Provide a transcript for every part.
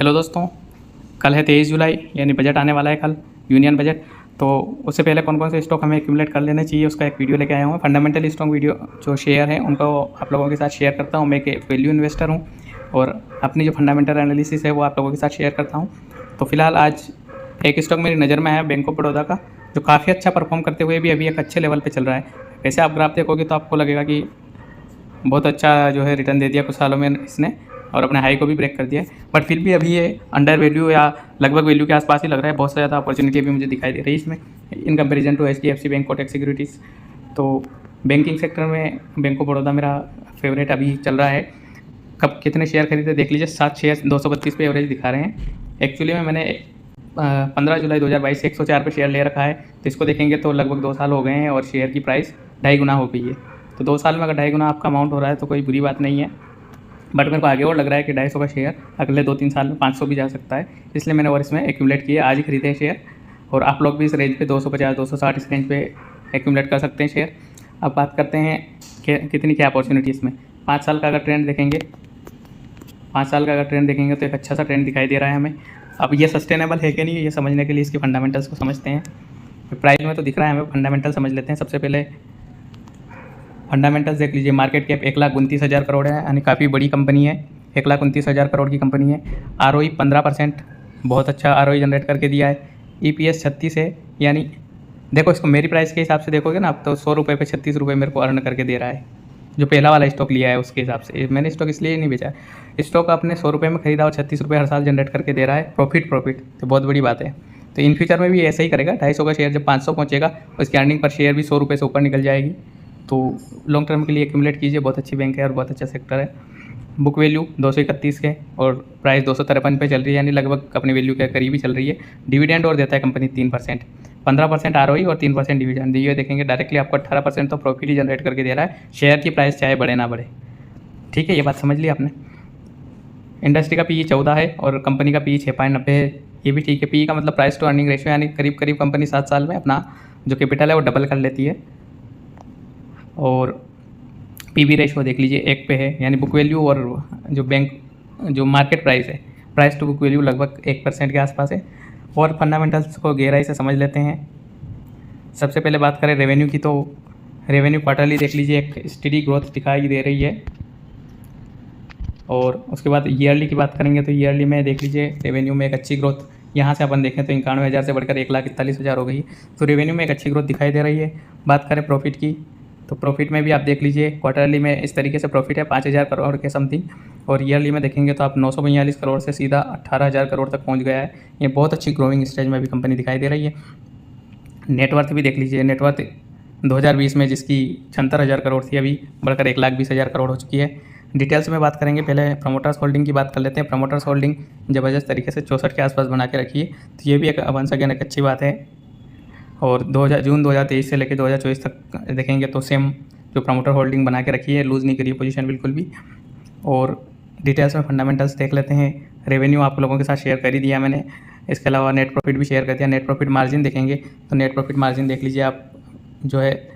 Hello दोस्तों, कल है 23 जुलाई यानी बजट आने वाला है कल, यूनियन बजट। तो उससे पहले कौन कौन से स्टॉक हमें एक्यूमुलेट कर लेने चाहिए उसका एक वीडियो लेके आया हूँ। फंडामेंटल स्टॉक वीडियो जो शेयर है उनको आप लोगों के साथ शेयर करता हूँ। मैं एक वैल्यू इन्वेस्टर हूँ और अपनी जो फंडामेंटल एनालिसिस है वो आप लोगों के साथ शेयर करता हूँ। तो फिलहाल आज एक स्टॉक मेरी नज़र में है बैंक ऑफ बड़ौदा का, जो काफ़ी अच्छा परफॉर्म करते हुए भी अभी एक अच्छे लेवल पर चल रहा है। वैसे आप ग्राफ देखोगे तो आपको लगेगा कि बहुत अच्छा जो है रिटर्न दे दिया कुछ सालों में इसने और अपने हाई को भी ब्रेक कर दिया है, बट फिर भी अभी ये अंडर वैल्यू या लगभग वैल्यू के आसपास ही लग रहा है। बहुत से ज़्यादा अपॉर्चुनिटी अभी मुझे दिखाई दे रही है इसमें in comparison to HDFC bank, Kotak securities. तो बैंकिंग सेक्टर में बैंक ऑफ बड़ौदा मेरा फेवरेट अभी चल रहा है। कब कितने शेयर खरीदे देख लीजिए, 7 शेयर 232 पे एवरेज दिखा रहे हैं। एक्चुअली में मैंने 15 जुलाई 2022 से 104 पे शेयर ले रखा है। तो इसको देखेंगे तो लगभग 2 साल हो गए हैं और शेयर की प्राइस 2.5 गुना हो गई है। तो 2 साल में अगर 2.5 गुना आपका अमाउंट हो रहा है तो कोई बुरी बात नहीं है, बट मेरे को आगे और लग रहा है कि 250 का शेयर अगले 2-3 साल में 500 भी जा सकता है। इसलिए मैंने और इसमें एक्यूमुलेट किए, आज ही खरीदे हैं शेयर। और आप लोग भी इस रेंज पे 250-260 इस रेंज पे एक्यूमुलेट कर सकते हैं शेयर। अब बात करते हैं कि कितनी क्या अपॉर्चुनिटी इसमें। 5 साल का अगर ट्रेंड देखेंगे, 5 साल का अगर ट्रेंड देखेंगे तो एक अच्छा सा ट्रेंड दिखाई दे रहा है हमें। अब ये सस्टेनेबल है कि नहीं, ये समझने के लिए इसके फंडामेंटल्स को समझते हैं। प्राइस में तो दिख रहा है हमें, फंडामेंटल समझ लेते हैं। सबसे पहले फंडामेंटल्स देख लीजिए। मार्केट कैप 1,29,000 करोड़ है, यानी काफ़ी बड़ी कंपनी है। 1,29,000 करोड़ की कंपनी है। ROE 15%, बहुत अच्छा ROE जनरेट करके दिया है। EPS 36 है, यानी देखो इसको मेरी प्राइस के हिसाब से देखोगे ना आप, तो 100 रुपये पे 36 रुपये मेरे को अर्न करके दे रहा है। जो पहला वाला स्टॉक लिया है उसके हिसाब से मैंने स्टॉक इसलिए नहीं बेचा है। स्टॉक आपने 100 रुपये में खरीदा और 36 रुपये हर साल जनरेट करके दे रहा है। प्रॉफिट तो बहुत बड़ी बात है। तो इन फ्यूचर में भी ऐसा ही करेगा। 250 का शेयर जब 500 पहुँचेगा, उसकी अर्निंग पर शेयर भी 100 रुपये से ऊपर निकल जाएगी। तो लॉन्ग टर्म के लिए एक्यूमुलेट कीजिए। बहुत अच्छी बैंक है और बहुत अच्छा सेक्टर है। बुक वैल्यू 231 के और प्राइस 253 पे चल रही है, यानी लगभग अपनी वैल्यू के करीब ही चल रही है। डिविडेंड और देता है कंपनी 3%, 15% ROE और 3% डिविडेंड। ये देखेंगे डायरेक्टली आपको 18% तो प्रॉफिट ही जनरेट करके दे रहा है, शेयर की प्राइस चाहे बढ़े ना बढ़े। ठीक है, ये बात समझ ली आपने। इंडस्ट्री का PE 14 है और कंपनी का PE 6.90 है। ये भी ठीक है। PE का मतलब प्राइस टू अर्निंग रेशियो, यानी करीब करीब कंपनी 7 साल में अपना जो कैपिटल है वो डबल कर लेती है। और PB रेशो देख लीजिए 1 पे है, यानी बुक वैल्यू और जो बैंक जो मार्केट प्राइस है, प्राइस टू बुक वैल्यू लगभग 1% के आसपास है। और फंडामेंटल्स को गहराई से समझ लेते हैं। सबसे पहले बात करें रेवेन्यू की, तो रेवेन्यू क्वार्टरली देख लीजिए एक स्टडी ग्रोथ दिखाई दे रही है। और उसके बाद ईयरली की बात करेंगे तो ईयरली में देख लीजिए रेवेन्यू में एक अच्छी ग्रोथ, यहाँ से अपन देखें तो 91,000 से बढ़कर 1,41,000 हो गई। तो रेवेन्यू में एक अच्छी ग्रोथ दिखाई दे रही है। बात करें प्रॉफिट की, तो प्रॉफिट में भी आप देख लीजिए क्वार्टरली में इस तरीके से प्रॉफिट है 5,000 करोड़ के समथिंग। और ईयरली में देखेंगे तो आप 942 करोड़ से सीधा 18,000 करोड़ तक पहुंच गया है। ये बहुत अच्छी ग्रोइंग स्टेज में भी कंपनी दिखाई दे रही है। नेटवर्थ भी देख लीजिए। नेटवर्थ 2020 में जिसकी 76,000 करोड़ थी, अभी बढ़कर 1,20,000 करोड़ हो चुकी है। डिटेल्स में बात करेंगे, पहले प्रमोटर्स होल्डिंग की बात कर लेते हैं। प्रमोटर्स होल्डिंग ज़बरदस्त तरीके से 64 के आसपास बना के रखी है। तो ये भी एक वंस अगेन एक अच्छी बात है। और जून 2023 से लेकर 2024 तक देखेंगे तो सेम जो प्रमोटर होल्डिंग बना के रखी है, लूज़ नहीं करी पोजीशन बिल्कुल भी। और डिटेल्स में फंडामेंटल्स देख लेते हैं। रेवेन्यू आप लोगों के साथ शेयर कर ही दिया मैंने, इसके अलावा नेट प्रॉफिट भी शेयर कर दिया। नेट प्रॉफिट मार्जिन देखेंगे तो नेट प्रॉफिट मार्जिन देख लीजिए आप, जो है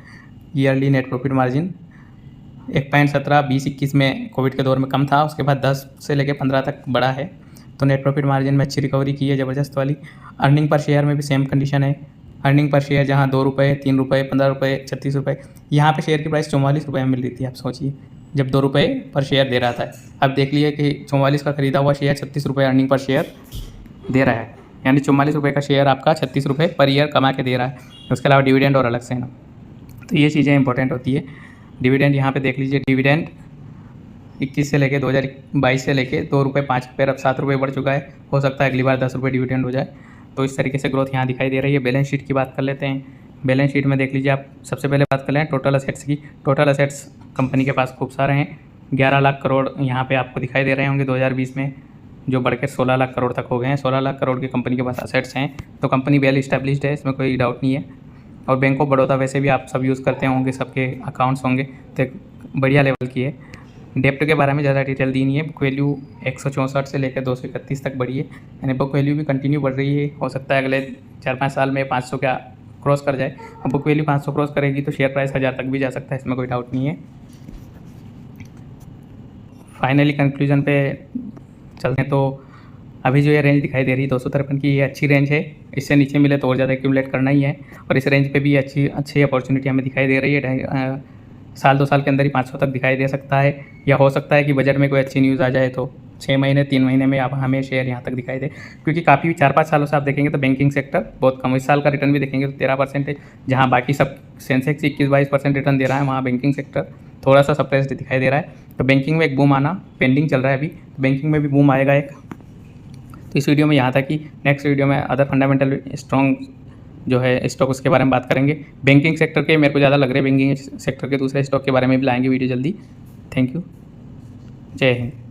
ईयरली नेट प्रॉफिट मार्जिन 1.17 2021 में कोविड के दौर में कम था, उसके बाद 10 से लेकर 15 तक बढ़ा है। तो नेट प्रॉफिट मार्जिन में अच्छी रिकवरी की है, ज़बरदस्त वाली। अर्निंग पर शेयर में भी सेम कंडीशन है। अर्निंग पर शेयर जहाँ 2 रुपये, 3 रुपये, 15 रुपये, 36 रुपये, यहाँ पे शेयर की प्राइस 44 रुपये में मिल रही थी। आप सोचिए, जब 2 रुपये पर शेयर दे रहा था। अब देख लिए कि 44 का खरीदा हुआ शेयर 36 रुपये अर्निंग पर शेयर दे रहा है, यानी 44 रुपये का शेयर आपका 36 रुपये पर ईयर कमा के दे रहा है। उसके अलावा डिविडेंड और अलग से है ना, तो ये चीज़ें इंपॉर्टेंट होती है। डिविडेंड यहाँ पे देख लीजिए, डिविडेंड 21 से लेके 2022 से लेके 2 रुपये 5 रुपये, अब 7 रुपये बढ़ चुका है। हो सकता है अगली बार 10 रुपये डिविडेंड हो जाए। तो इस तरीके से ग्रोथ यहाँ दिखाई दे रही है। बैलेंस शीट की बात कर लेते हैं। बैलेंस शीट में देख लीजिए आप, सबसे पहले बात कर लें टोटल असेट्स की। टोटल असेट्स कंपनी के पास खूब सारे हैं। 11 लाख करोड़ यहाँ पे आपको दिखाई दे रहे होंगे 2020 में, जो बढ़ के 16 लाख करोड़ तक हो गए हैं। 16 लाख करोड़ की कंपनी के पास असेट्स हैं। तो कंपनी वेल इस्टेब्लिश्ड है, इसमें कोई डाउट नहीं है। और बैंक ऑफ बड़ौदा वैसे भी आप सब यूज़ करते होंगे, सबके अकाउंट्स होंगे, तो एक बढ़िया लेवल की है। डेप्ट के बारे में ज़्यादा डिटेल दी नहीं है। बुक वैल्यू 164 से लेकर 231 तक बढ़ी है, यानी बुक वैल्यू भी कंटिन्यू बढ़ रही है। हो सकता है अगले 4-5 साल में 500 का क्रॉस कर जाए। अब बुक वैल्यू 500 क्रॉस करेगी तो शेयर प्राइस 1000 तक भी जा सकता है, इसमें कोई डाउट नहीं है। फाइनली कंक्लूजन पे चलते हैं तो अभी जो ये रेंज दिखाई दे रही है 253 की, ये अच्छी रेंज है। इससे नीचे मिले तो और ज़्यादा एक्यूमुलेट करना ही है, और इस रेंज पे भी अच्छी अपॉर्चुनिटी हमें दिखाई दे रही है। साल 2 साल के अंदर ही 500 तक दिखाई दे सकता है, या हो सकता है कि बजट में कोई अच्छी न्यूज़ आ जाए तो 6 महीने 3 महीने में आप हमें शेयर यहाँ तक दिखाई दे। क्योंकि काफ़ी 4-5 सालों से आप देखेंगे तो बैंकिंग सेक्टर बहुत कम, इस साल का रिटर्न भी देखेंगे तो 13% है। जहाँ बाकी सब सेंसेक्स 21-22% रिटर्न दे रहा है, वहाँ बैंकिंग सेक्टर थोड़ा सा सप्रेस्ड दिखाई दे रहा है। तो बैंकिंग में एक बूम आना पेंडिंग चल रहा है अभी, तो बैंकिंग में भी बूम आएगा एक। तो इस वीडियो में यहाँ तक ही, नेक्स्ट वीडियो में अदर फंडामेंटल स्ट्रॉन्ग जो है स्टॉक उसके बारे में बात करेंगे। बैंकिंग सेक्टर के मेरे को ज़्यादा लग रहा है, बैंकिंग सेक्टर के दूसरे स्टॉक के बारे में भी लाएंगे वीडियो जल्दी। थैंक यू, जय हिंद।